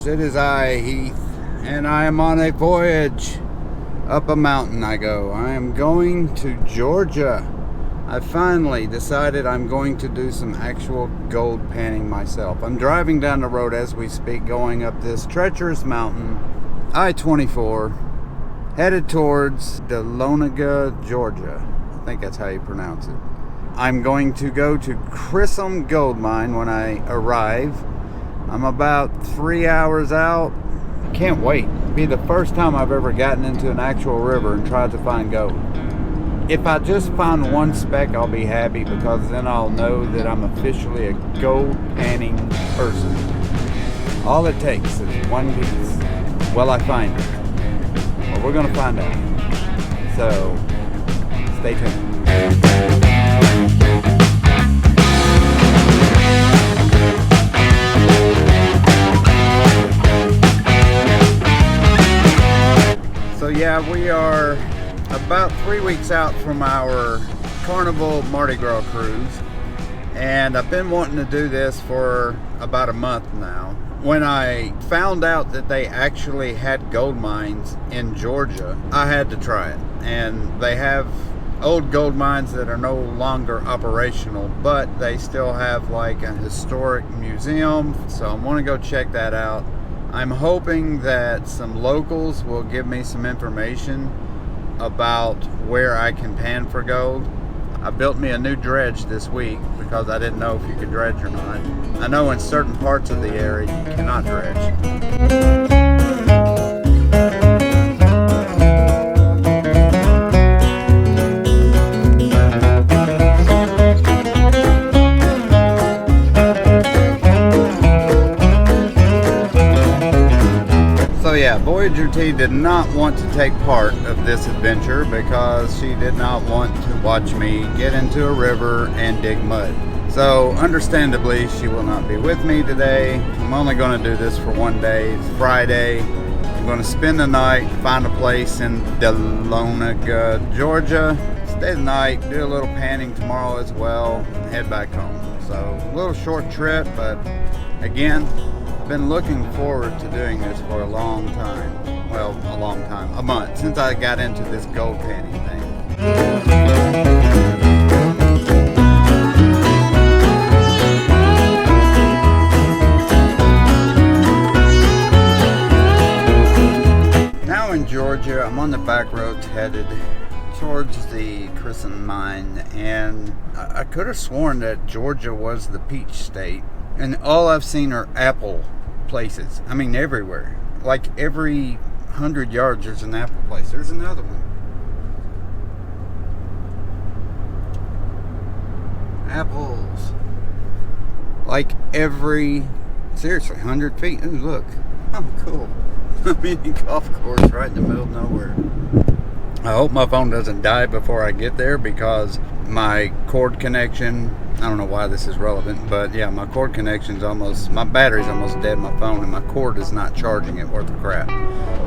It is I, Heath, and I am on a voyage. Up a mountain I go. I am going to Georgia. I finally decided I'm going to do some actual gold panning myself. I'm driving down the road as we speak, going up this treacherous mountain, I-24, headed towards Dahlonega, Georgia. I think that's how you pronounce it. I'm going to go to Grissom gold mine when I arrive. I'm about 3 hours out. Can't wait. It'll be the first time I've ever gotten into an actual river and tried to find gold. If I just find one speck, I'll be happy, because then I'll know that I'm officially a gold panning person. All it takes is one piece. Will I find it? Well, we're going to find out. So, stay tuned. So yeah, we are about 3 weeks out from our Carnival Mardi Gras cruise, and I've been wanting to do this for about a month now. When I found out that they actually had gold mines in Georgia, I had to try it. And they have old gold mines that are no longer operational, but they still have like a historic museum, so I want to go check that out. I'm hoping that some locals will give me some information about where I can pan for gold. I built me a new dredge this week because I didn't know if you could dredge or not. I know in certain parts of the area you cannot dredge. Voyager T did not want to take part of this adventure because she did not want to watch me get into a river and dig mud. So understandably, she will not be with me today. I'm only going to do this for one day. It's Friday. I'm going to spend the night, find a place in Dahlonega, Georgia, stay the night, do a little panning tomorrow as well, and head back home. So a little short trip, but again, been looking forward to doing this for a long time. Well, a long time, a month, since I got into this gold panning thing. Now in Georgia, I'm on the back roads headed towards the Grissom mine, and I could have sworn that Georgia was the peach state, and all I've seen are apple places. I mean, everywhere. Like every 100 yards there's an apple place. There's another one. Apples. Like every, seriously, 100 feet. Ooh, look. Oh, cool. A mini golf course right in the middle of nowhere. I hope my phone doesn't die before I get there, because my cord connection, I don't know why this is relevant, but yeah, my cord connection's my battery's almost dead in my phone, and my cord is not charging it worth a crap.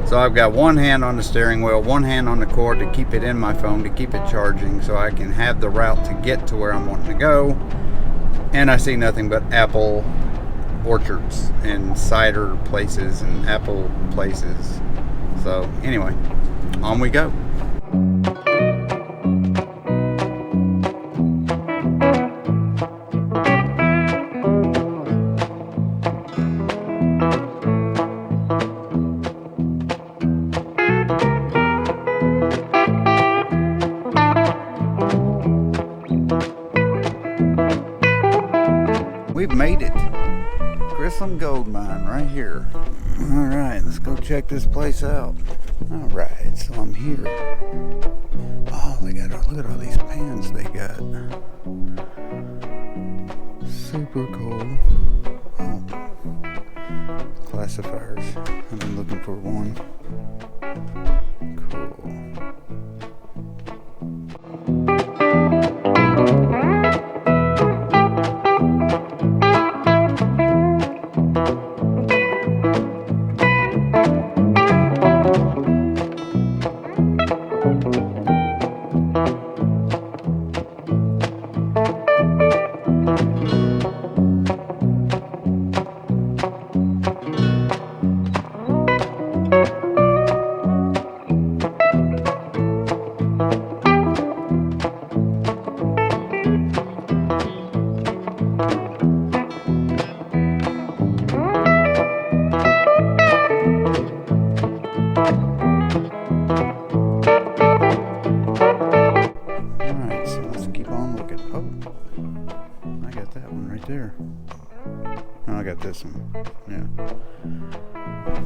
So I've got one hand on the steering wheel, one hand on the cord to keep it in my phone, to keep it charging, so I can have the route to get to where I'm wanting to go. And I see nothing but apple orchards and cider places and apple places. So anyway, on we go. We've made it. Grissom gold mine right here. All right, let's go check this place out. All right, so I'm here. Oh, look at all these pans they got. Super cool. Oh. Classifiers. I've been looking for one. Cool.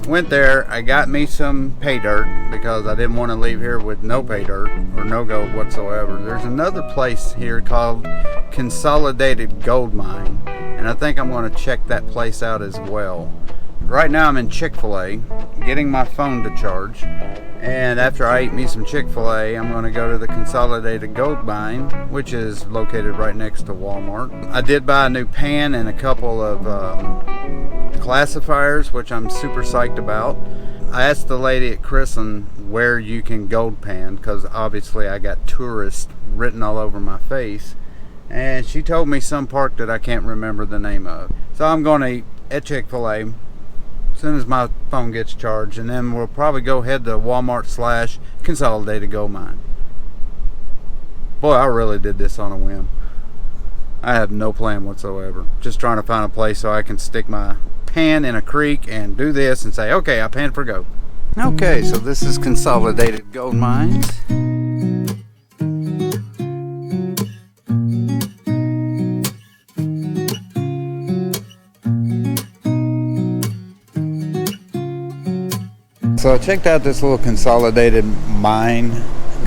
went there. I got me some pay dirt because I didn't want to leave here with no pay dirt or no gold whatsoever. There's another place here called Consolidated Gold Mine, and I think I'm going to check that place out as well. Right now I'm in Chick-fil-A getting my phone to charge, and after I eat me some Chick-fil-A, I'm going to go to the Consolidated Gold Mine, which is located right next to Walmart. I did buy a new pan and a couple of classifiers, which I'm super psyched about. I asked the lady at Grissom where you can gold pan, because obviously I got tourist written all over my face, and she told me some park that I can't remember the name of. So I'm going to eat at Chick-fil-A as soon as my phone gets charged, and then we'll probably go head to Walmart / Consolidated Gold Mine. Boy, I really did this on a whim. I have no plan whatsoever. Just trying to find a place so I can stick my pan in a creek and do this and say, okay, I pan for gold. Okay, so this is Consolidated Gold Mines. So I checked out this little Consolidated mine,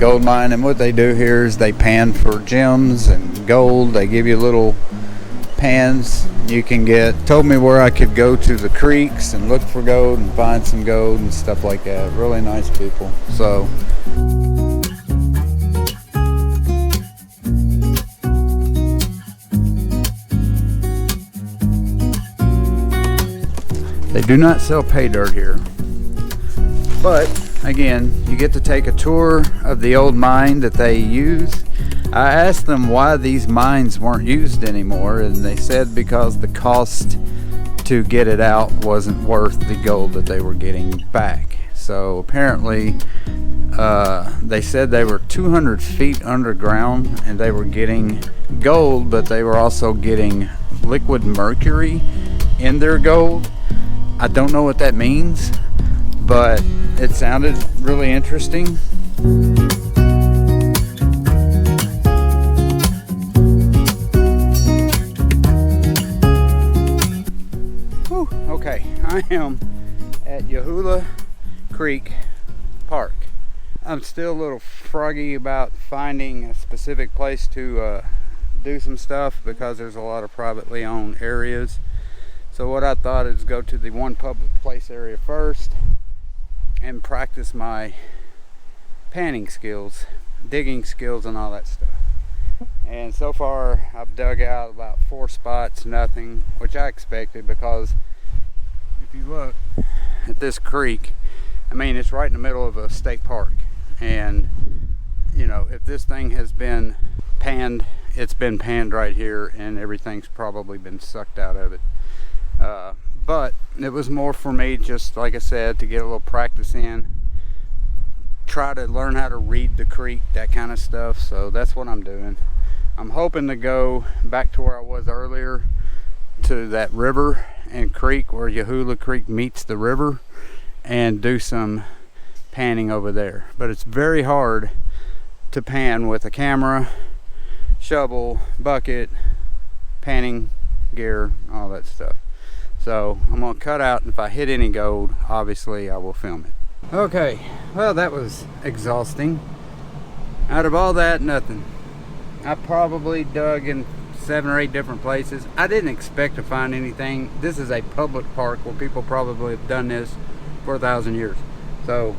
gold mine, and what they do here is they pan for gems and gold. They give you little pans you can get. Told me where I could go to the creeks and look for gold and find some gold and stuff like that. Really nice people. So they do not sell pay dirt here. But again, you get to take a tour of the old mine that they use. I asked them why these mines weren't used anymore, and they said because the cost to get it out wasn't worth the gold that they were getting back. So apparently they said they were 200 feet underground and they were getting gold, but they were also getting liquid mercury in their gold. I don't know what that means, but it sounded really interesting. Whew, okay, I am at Yahula Creek Park. I'm still a little froggy about finding a specific place to do some stuff because there's a lot of privately owned areas. So what I thought is go to the one public place area first and practice my panning skills, digging skills, and all that stuff. And so far I've dug out about 4 spots, nothing, which I expected, because if you look at this creek, I mean, it's right in the middle of a state park, and you know, if this thing has been panned, it's been panned right here, and everything's probably been sucked out of it. But it was more for me, just like I said, to get a little practice in, try to learn how to read the creek, that kind of stuff. So that's what I'm doing. I'm hoping to go back to where I was earlier, to that river and creek where Yahula Creek meets the river, and do some panning over there. But it's very hard to pan with a camera, shovel, bucket, panning gear, all that stuff. So I'm gonna cut out, and if I hit any gold, obviously I will film it. Okay, well, that was exhausting. Out of all that, nothing. I probably dug in 7 or 8 different places. I didn't expect to find anything. This is a public park where people probably have done this for 1,000 years. So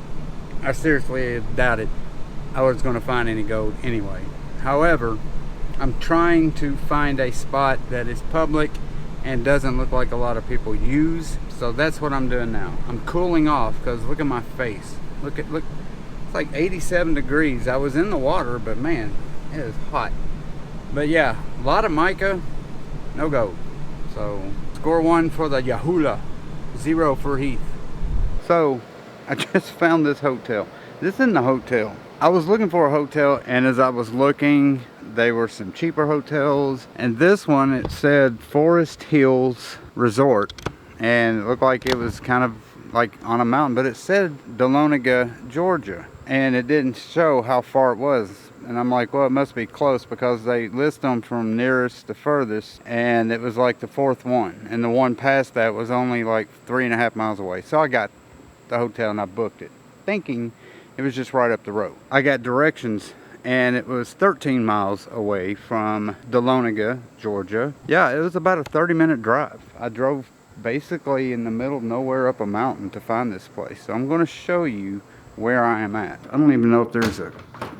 I seriously doubted I was gonna find any gold anyway. However, I'm trying to find a spot that is public and doesn't look like a lot of people use. So that's what I'm doing now. I'm cooling off, because look at my face. Look, it's like 87 degrees. I was in the water, but man, it is hot. But yeah, a lot of mica, no gold. So score 1 for the Yahula, 0 for Heath. So I just found this hotel. This isn't a hotel. I was looking for a hotel, and as I was looking, there were some cheaper hotels, and this one, it said Forest Hills Resort, and it looked like it was kind of like on a mountain, but it said Dahlonega, Georgia, and it didn't show how far it was. And I'm like, well, it must be close, because they list them from nearest to furthest, and it was like the 4th one, and the one past that was only like 3.5 miles away. So I got the hotel and I booked it, thinking it was just right up the road. I got directions and it was 13 miles away from Dahlonega, Georgia. Yeah, it was about a 30-minute drive. I drove basically in the middle of nowhere up a mountain to find this place. So I'm going to show you where I am at. I don't even know if there's a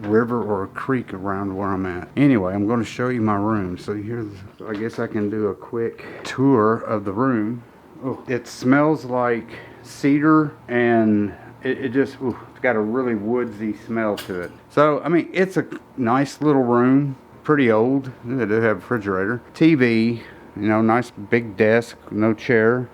river or a creek around where I'm at. Anyway, I'm going to show you my room. So here's, I guess I can do a quick tour of the room. Oh, it smells like cedar and it just, ooh, it's got a really woodsy smell to it. So, I mean, it's a nice little room, pretty old. They do have a refrigerator. TV, you know, nice big desk, no chair.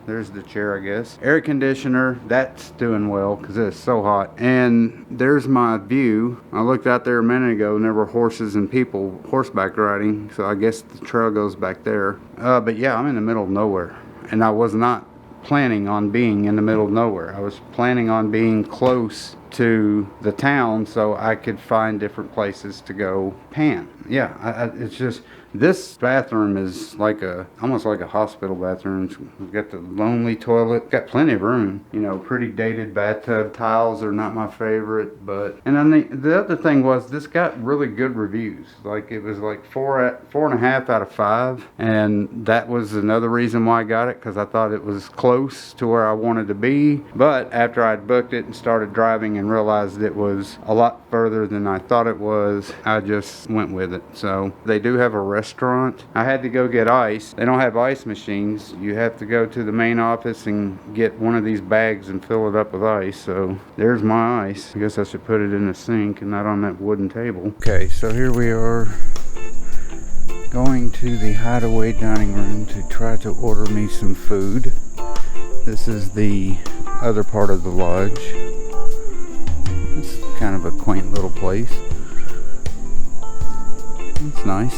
There's the chair, I guess. Air conditioner, that's doing well because it's so hot. And there's my view. I looked out there a minute ago and there were horses and people horseback riding. So I guess the trail goes back there. But yeah, I'm in the middle of nowhere. And I was not planning on being in the middle of nowhere. I was planning on being close to the town so I could find different places to go pan. Yeah, it's just, this bathroom is like almost like a hospital bathroom. We've got the lonely toilet, got plenty of room. You know, pretty dated bathtub. Tiles are not my favorite, but, and then the other thing was this got really good reviews. Like it was like 4.5 out of 5, and that was another reason why I got it, because I thought it was close to where I wanted to be. But after I'd booked it and started driving and realized it was a lot further than I thought it was, I just went with it. So they do have a restaurant. I had to go get ice. They don't have ice machines. You have to go to the main office and get one of these bags and fill it up with ice. So there's my ice. I guess I should put it in the sink and not on that wooden table. Okay, so here we are going to the Hideaway dining room to try to order me some food. This is the other part of the lodge. It's kind of a quaint little place. It's nice.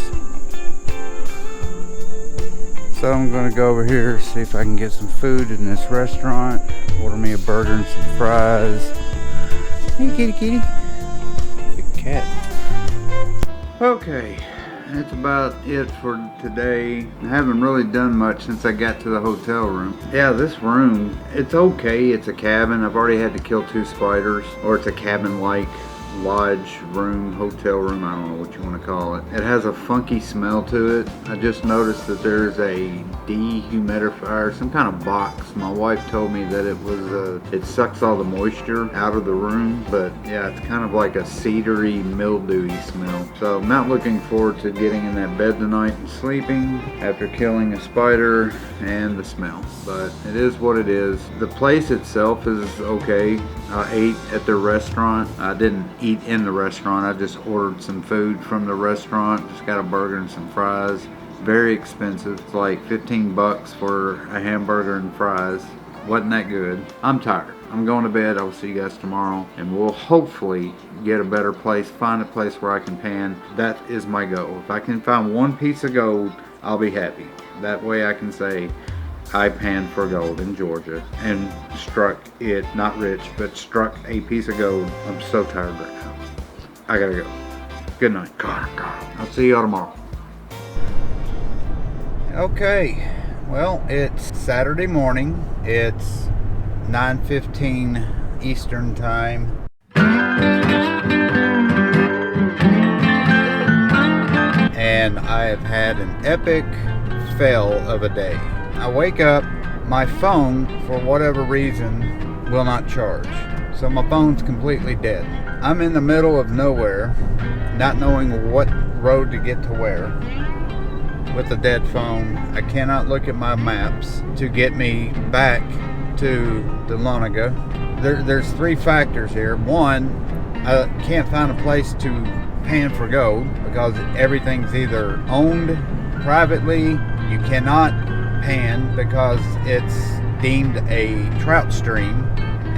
So I'm going to go over here, see if I can get some food in this restaurant. Order me a burger and some fries. Hey kitty kitty. Big cat. Okay, that's about it for today. I haven't really done much since I got to the hotel room. Yeah, this room, it's okay. It's a cabin. I've already had to kill 2 spiders. Or it's a cabin-like lodge room, hotel room, I don't know what you want to call it. It has a funky smell to it. I just noticed that there's a dehumidifier, some kind of box. My wife told me that it sucks all the moisture out of the room, but yeah, it's kind of like a cedary, mildewy smell. So I'm not looking forward to getting in that bed tonight and sleeping after killing a spider and the smell, but it is what it is. The place itself is okay. I ate at the restaurant. I didn't eat in the restaurant. I just ordered some food from the restaurant. Just got a burger and some fries. Very expensive. It's like 15 bucks for a hamburger and fries. Wasn't that good. I'm tired. I'm going to bed. I will see you guys tomorrow, and we'll hopefully get a better place, find a place where I can pan. That is my goal. If I can find one piece of gold, I'll be happy. That way I can say I panned for gold in Georgia and struck it, not rich, but struck a piece of gold. I'm so tired right now. I gotta go. Good night. God. I'll see y'all tomorrow. Okay, well, it's Saturday morning. It's 9:15 Eastern time. And I have had an epic fail of a day. I wake up, my phone, for whatever reason, will not charge. So my phone's completely dead. I'm in the middle of nowhere, not knowing what road to get to where. With a dead phone, I cannot look at my maps to get me back to Dahlonega. There's 3 factors here. One, I can't find a place to pan for gold because everything's either owned privately. You cannot pan because it's deemed a trout stream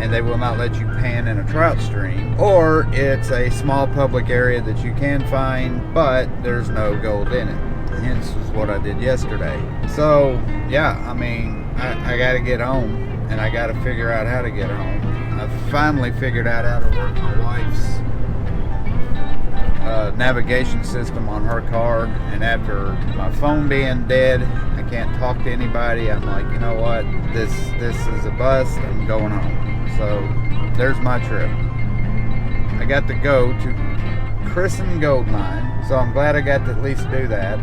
and they will not let you pan in a trout stream, or it's a small public area that you can find but there's no gold in it. Hence is what I did yesterday. So yeah, I mean, I gotta get home and I gotta figure out how to get home. I finally figured out how to work my wife's navigation system on her car, and after my phone being dead, I can't talk to anybody. I'm like, you know what, this is a bust. I'm going home. So there's my trip. I got to go to Grissom Gold Mine, so I'm glad I got to at least do that.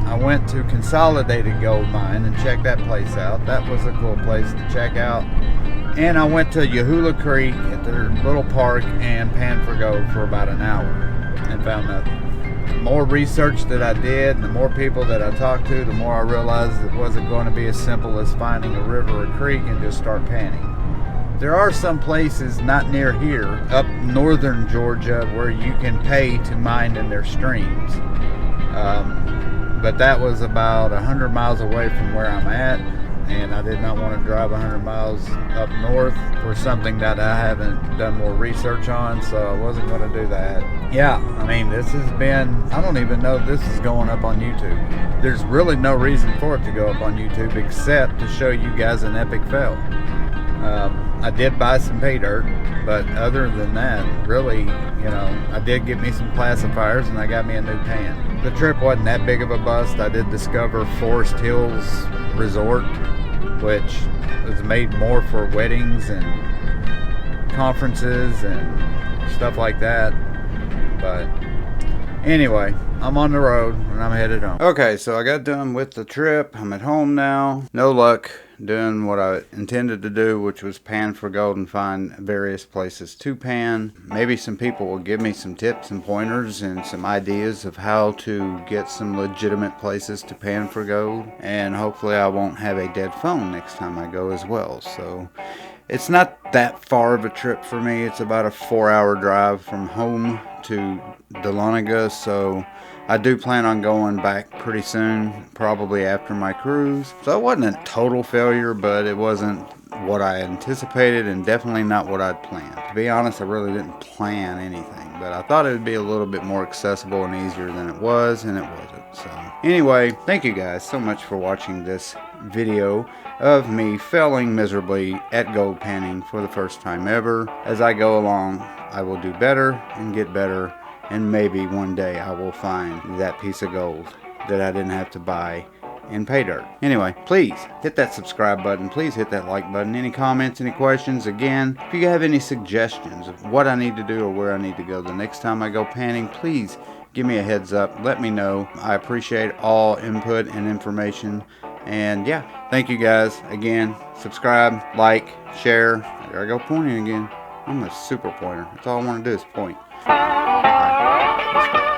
I went to Consolidated Gold Mine and checked that place out. That was a cool place to check out. And I went to Yahula Creek at their little park and panned for gold for about an hour and found nothing. The more research that I did and the more people that I talked to, the more I realized it wasn't going to be as simple as finding a river or creek and just start panning. There are some places not near here, up northern Georgia, where you can pay to mine in their streams. But that was about 100 miles away from where I'm at, and I did not want to drive 100 miles up north for something that I haven't done more research on, so I wasn't going to do that. Yeah, I mean, this has been, I don't even know if this is going up on YouTube. There's really no reason for it to go up on YouTube except to show you guys an epic fail. I did buy some pay dirt, but other than that, really, you know, I did get me some classifiers and I got me a new pan. The trip wasn't that big of a bust. I did discover Forest Hills Resort, which was made more for weddings and conferences and stuff like that. But anyway, I'm on the road and I'm headed home. Okay, so I got done with the trip. I'm at home now. No luck doing what I intended to do, which was pan for gold and find various places to pan. Maybe some people will give me some tips and pointers and some ideas of how to get some legitimate places to pan for gold. And hopefully I won't have a dead phone next time I go as well. So it's not that far of a trip for me. It's about a 4-hour drive from home to Dahlonega, so I do plan on going back pretty soon, probably after my cruise. So it wasn't a total failure, but it wasn't what I anticipated and definitely not what I'd planned. To be honest, I really didn't plan anything, but I thought it would be a little bit more accessible and easier than it was, and it wasn't. So anyway, thank you guys so much for watching this video of me failing miserably at gold panning for the first time ever. As I go along, I will do better and get better, and maybe one day I will find that piece of gold that I didn't have to buy in pay dirt. Anyway, please hit that subscribe button. Please hit that like button. Any comments, any questions? Again, if you have any suggestions of what I need to do or where I need to go the next time I go panning, please give me a heads up. Let me know. I appreciate all input and information. And yeah, thank you guys. Again, subscribe, like, share. There I go pointing again. I'm a super pointer. That's all I want to do is point. All right, let's go.